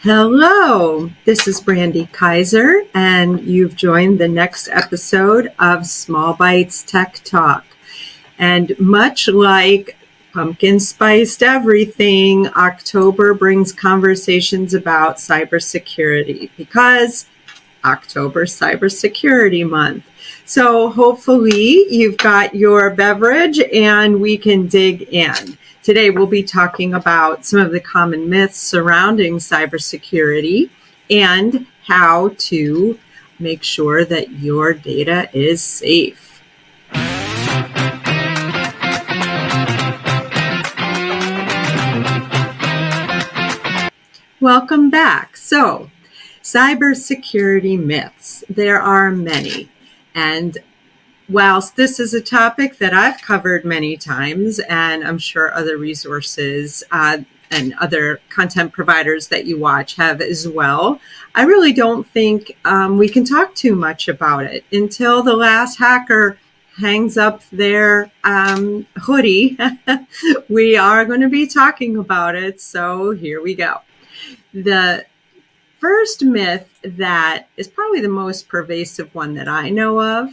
Hello, this is Brandy Kaiser, and you've joined the next episode of Small Bytes Tech Talk. And much like pumpkin spiced everything, October brings conversations about cybersecurity because October's Cybersecurity Month. So hopefully you've got your beverage and we can dig in. Today we'll be talking about some of the common myths surrounding cybersecurity and how to make sure that your data is safe. Welcome back. So, cybersecurity myths. There are many. And whilst this is a topic that I've covered many times, and I'm sure other resources and other content providers that you watch have as well, I really don't think we can talk too much about it until the last hacker hangs up their hoodie. We are going to be talking about it, so here we go. The first myth that is probably the most pervasive one that I know of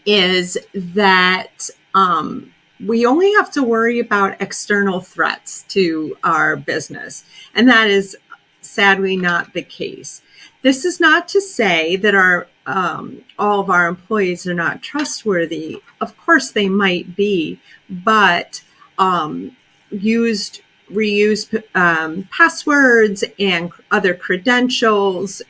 is that we only have to worry about external threats to our business. And that is sadly not the case. This is not to say that all of our employees are not trustworthy. Of course they might be, but reused passwords and other credentials,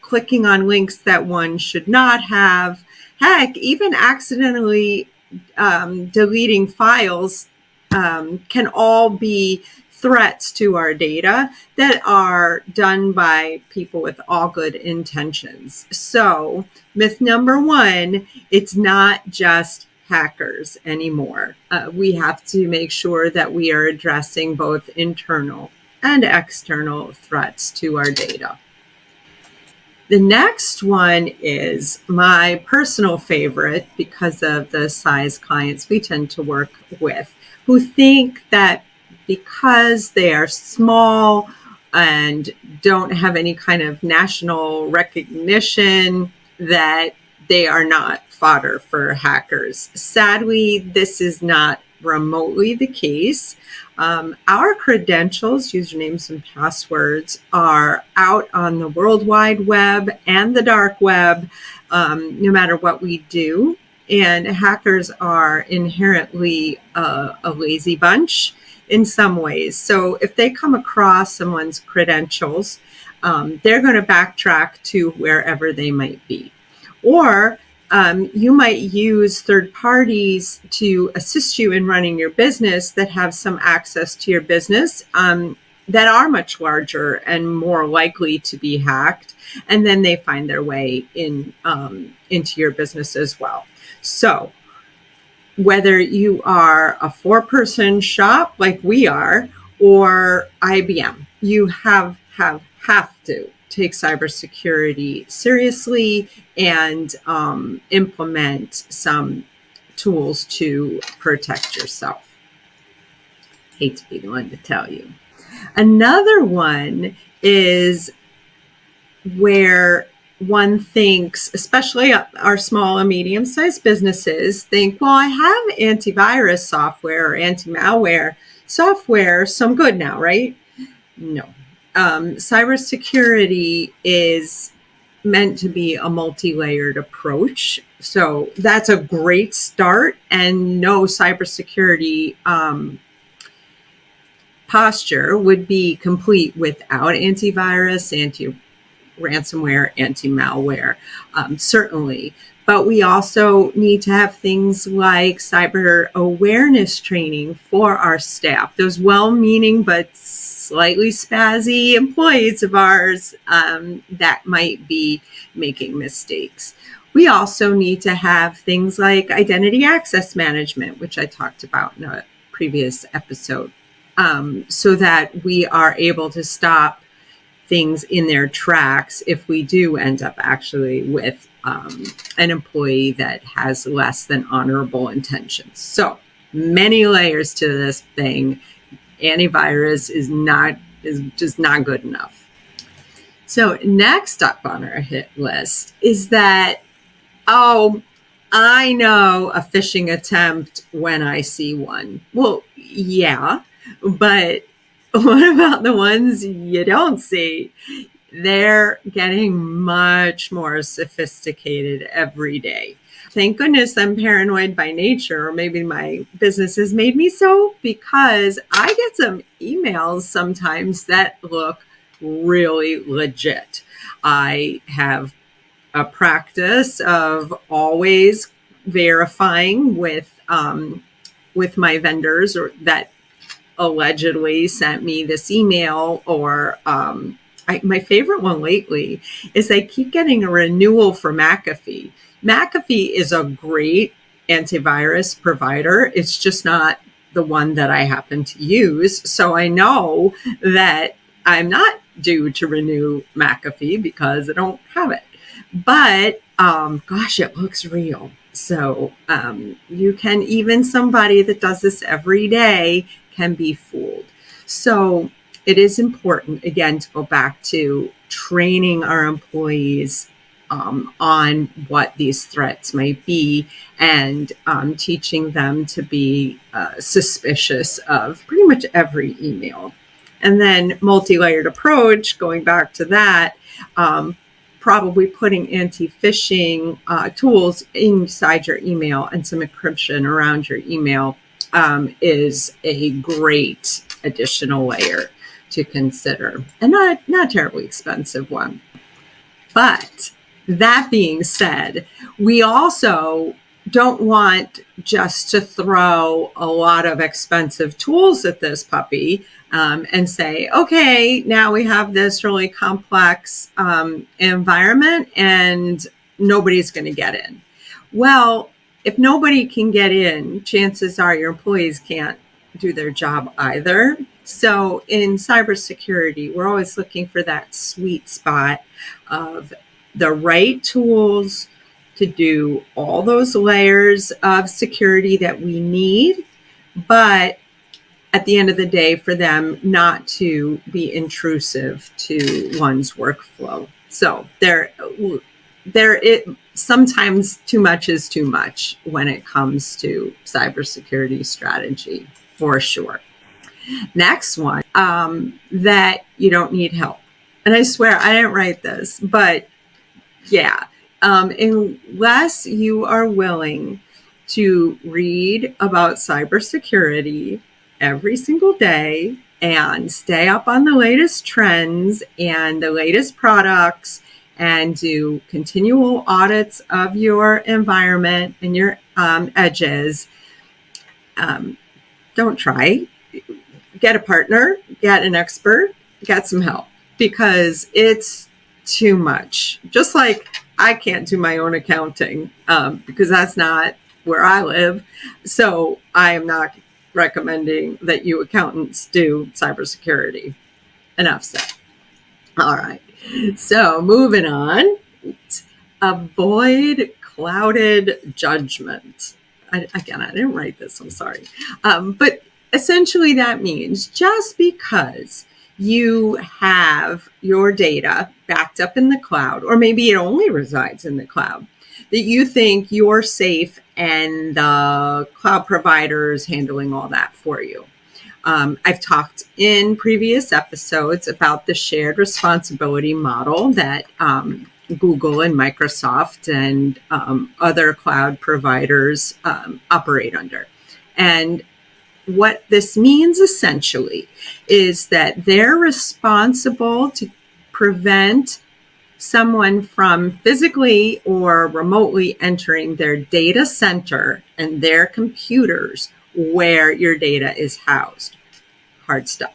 clicking on links that one should not have, heck, even accidentally deleting files can all be threats to our data that are done by people with all good intentions. So, myth number one, it's not just hackers anymore. We have to make sure that we are addressing both internal and external threats to our data. The next one is my personal favorite because of the size clients we tend to work with, who think that because they are small and don't have any kind of national recognition, that they are not fodder for hackers. Sadly, this is not remotely the case. Our credentials, usernames and passwords, are out on the World Wide Web and the dark web, no matter what we do. And hackers are inherently a lazy bunch in some ways. So if they come across someone's credentials, they're going to backtrack to wherever they might be. Or you might use third parties to assist you in running your business that have some access to your business that are much larger and more likely to be hacked. And then they find their way into your business as well. So whether you are a 4-person shop like we are or IBM, you have to take cybersecurity seriously and implement some tools to protect yourself. Hate to be the one to tell you. Another one is where one thinks, especially our small and medium-sized businesses, think, well, I have antivirus software or anti-malware software, so I'm good now, right? No. Cybersecurity is meant to be a multi-layered approach. So that's a great start, and no cybersecurity posture would be complete without antivirus, anti-ransomware, anti-malware, certainly. But we also need to have things like cyber awareness training for our staff, those well-meaning but slightly spazzy employees of ours that might be making mistakes. We also need to have things like identity access management, which I talked about in a previous episode, so that we are able to stop things in their tracks if we do end up actually with an employee that has less than honorable intentions. So many layers to this thing. Antivirus is not is just not good enough. So next up on our hit list is that, oh, I know a phishing attempt when I see one. Well, yeah, but what about the ones you don't see? They're getting much more sophisticated every day. Thank goodness I'm paranoid by nature, or maybe my business has made me so, because I get some emails sometimes that look really legit. I have a practice of always verifying with my vendors or that allegedly sent me this email, or my favorite one lately is I keep getting a renewal for McAfee. McAfee is a great antivirus provider. It's just not the one that I happen to use. So I know that I'm not due to renew McAfee because I don't have it. But gosh, it looks real. So you can, even somebody that does this every day can be fooled. So it is important, again, to go back to training our employees on what these threats might be, and teaching them to be suspicious of pretty much every email. And then multi-layered approach, going back to that, probably putting anti-phishing tools inside your email and some encryption around your email is a great additional layer to consider, and not terribly expensive one. But that being said, we also don't want just to throw a lot of expensive tools at this puppy and say, okay, now we have this really complex environment and nobody's going to get in. Well, if nobody can get in, chances are your employees can't do their job either. So in cybersecurity, we're always looking for that sweet spot of the right tools to do all those layers of security that we need, but at the end of the day, for them not to be intrusive to one's workflow. So sometimes too much is too much when it comes to cybersecurity strategy, for sure. Next one, that you don't need help. And I swear I didn't write this, but yeah, unless you are willing to read about cybersecurity every single day and stay up on the latest trends and the latest products and do continual audits of your environment and your edges, don't try. Get a partner, get an expert, get some help, because it's too much. Just like I can't do my own accounting because that's not where I live. So I am not recommending that you accountants do cybersecurity. Enough said. All right. So moving on. Avoid clouded judgment. I didn't write this. I'm sorry. But essentially that means just because you have your data backed up in the cloud, or maybe it only resides in the cloud, that you think you're safe and the cloud provider's handling all that for you. I've talked in previous episodes about the shared responsibility model that Google and Microsoft and other cloud providers operate under. And what this means essentially is that they're responsible to prevent someone from physically or remotely entering their data center and their computers where your data is housed. Hard stuff.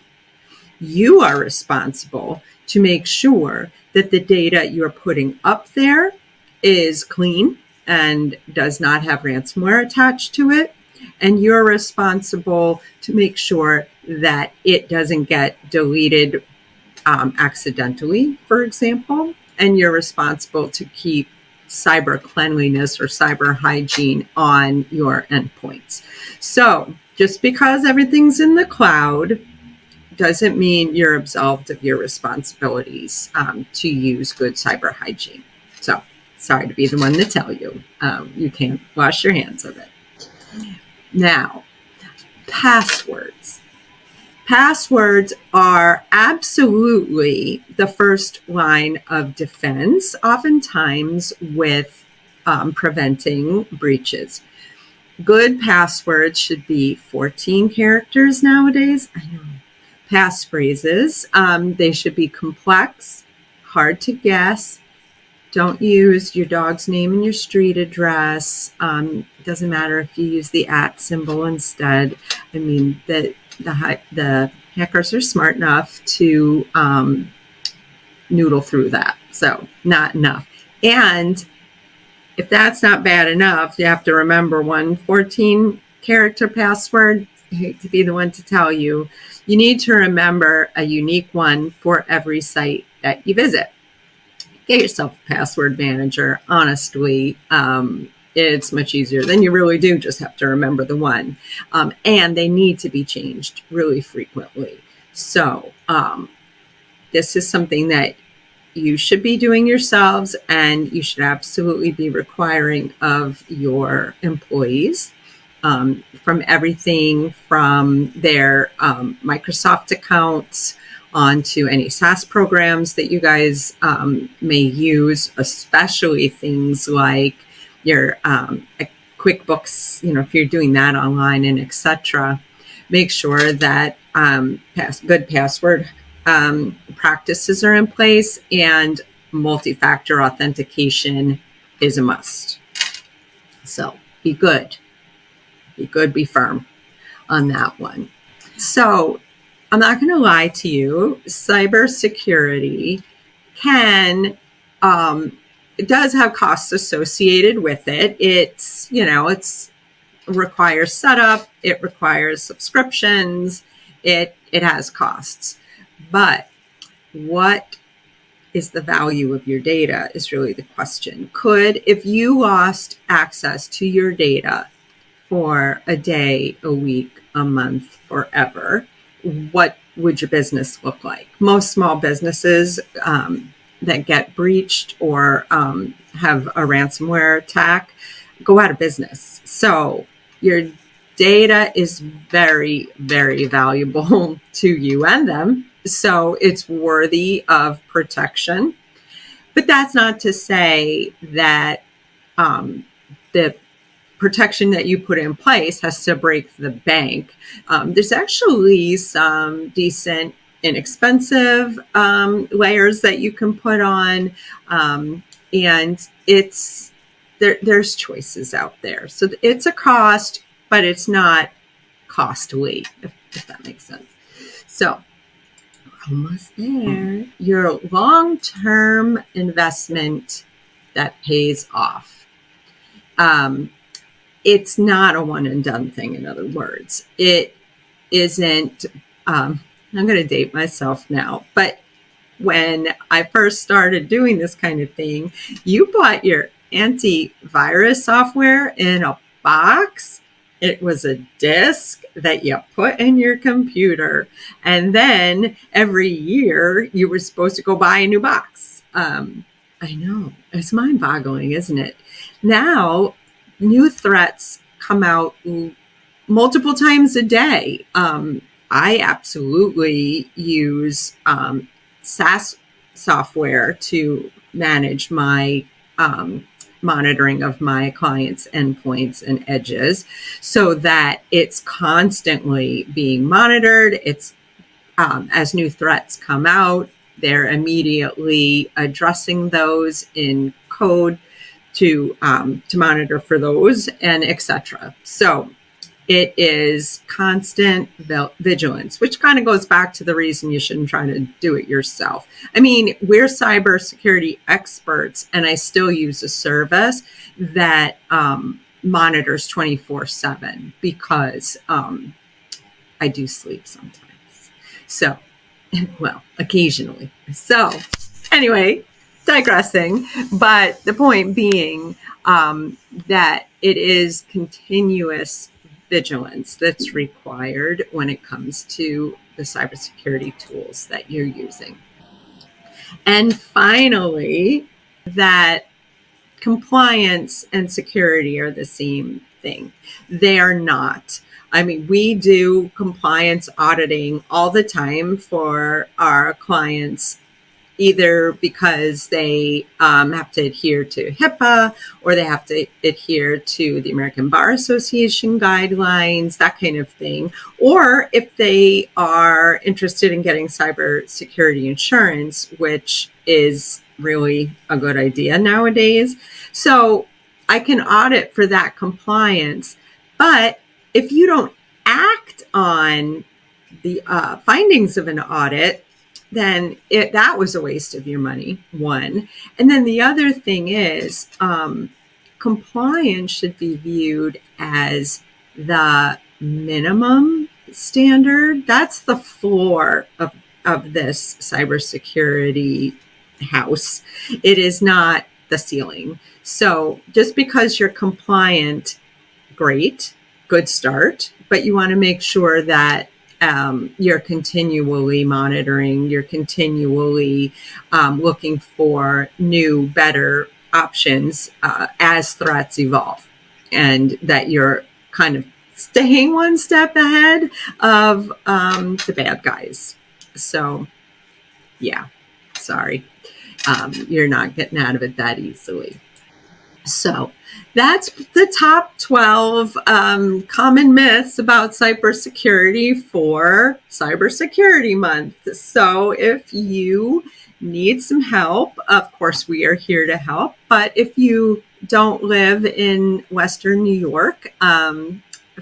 You are responsible to make sure that the data you're putting up there is clean and does not have ransomware attached to it. And you're responsible to make sure that it doesn't get deleted accidentally, for example. And you're responsible to keep cyber cleanliness or cyber hygiene on your endpoints. So just because everything's in the cloud doesn't mean you're absolved of your responsibilities to use good cyber hygiene. So, sorry to be the one to tell you. You can't wash your hands of it. Now, passwords. Passwords are absolutely the first line of defense, oftentimes with preventing breaches. Good passwords should be 14 characters nowadays. I know. Passphrases, they should be complex, hard to guess. Don't use your dog's name and your street address. It doesn't matter if you use the @ symbol instead. I mean, the hackers are smart enough to noodle through that. So not enough. And if that's not bad enough, you have to remember one 14-character password. I hate to be the one to tell you. You need to remember a unique one for every site that you visit. Get yourself a password manager. Honestly, it's much easier than you really do just have to remember the one. And they need to be changed really frequently. So this is something that you should be doing yourselves, and you should absolutely be requiring of your employees, from everything from their Microsoft accounts onto any SaaS programs that you guys may use, especially things like your QuickBooks, if you're doing that online and etc. Make sure that good password practices are in place, and multi-factor authentication is a must. So be good, be firm on that one. So I'm not going to lie to you, cybersecurity it does have costs associated with it. It's requires setup, it requires subscriptions, it has costs. But what is the value of your data is really the question. If you lost access to your data for a day, a week, a month, forever, what would your business look like? Most small businesses that get breached or have a ransomware attack go out of business. So your data is very, very valuable to you and them. So it's worthy of protection. But that's not to say that the protection that you put in place has to break the bank. There's actually some decent, inexpensive layers that you can put on. And there's choices out there. So it's a cost, but it's not costly, if that makes sense. So almost there. Your long-term investment that pays off. It's not a one and done thing, in other words. It isn't, I'm going to date myself now, but when I first started doing this kind of thing, you bought your antivirus software in a box. It was a disk that you put in your computer. And then every year you were supposed to go buy a new box. I know, it's mind-boggling, isn't it? Now, new threats come out multiple times a day. I absolutely use SaaS software to manage my monitoring of my clients' endpoints and edges, so that it's constantly being monitored. It's as new threats come out, they're immediately addressing those in code to monitor for those, and etc. So it is constant vigilance, which kind of goes back to the reason you shouldn't try to do it yourself. I mean, we're cybersecurity experts, and I still use a service that monitors 24/7 because I do sleep sometimes. So, well, occasionally. So, anyway, digressing, but the point being that it is continuous vigilance that's required when it comes to the cybersecurity tools that you're using. And finally, that compliance and security are the same thing. They are not. I mean, we do compliance auditing all the time for our clients, either because they have to adhere to HIPAA or they have to adhere to the American Bar Association guidelines, that kind of thing. Or if they are interested in getting cybersecurity insurance, which is really a good idea nowadays. So I can audit for that compliance. But if you don't act on the findings of an audit, then that was a waste of your money, one. And then the other thing is compliance should be viewed as the minimum standard. That's the floor of this cybersecurity house. It is not the ceiling. So just because you're compliant, great, good start, but you want to make sure that you're continually monitoring, you're continually looking for new, better options as threats evolve, and that you're kind of staying one step ahead of the bad guys. So, yeah, sorry, you're not getting out of it that easily. So that's the top 12 common myths about cybersecurity for Cybersecurity Month. So if you need some help, of course, we are here to help. But if you don't live in Western New York,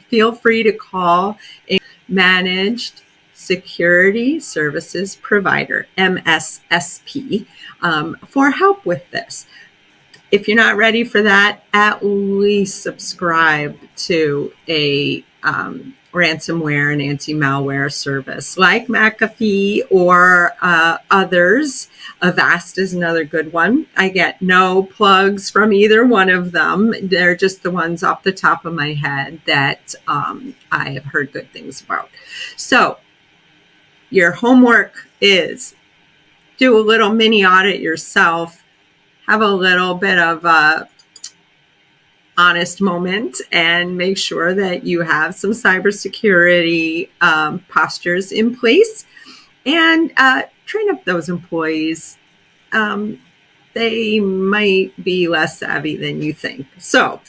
feel free to call a Managed Security Services Provider, MSSP, for help with this. If you're not ready for that, at least subscribe to a ransomware and anti-malware service like McAfee or others. Avast is another good one. I get no plugs from either one of them. They're just the ones off the top of my head that I have heard good things about. So your homework is do a little mini audit yourself. Have a little bit of a honest moment and make sure that you have some cybersecurity postures in place, and train up those employees. They might be less savvy than you think. So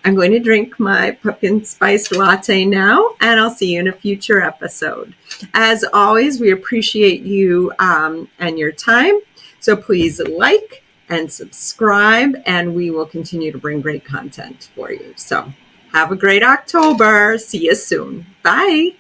I'm going to drink my pumpkin spice latte now, and I'll see you in a future episode. As always, we appreciate you and your time. So please like and subscribe, and we will continue to bring great content for you. So have a great October. See you soon. Bye.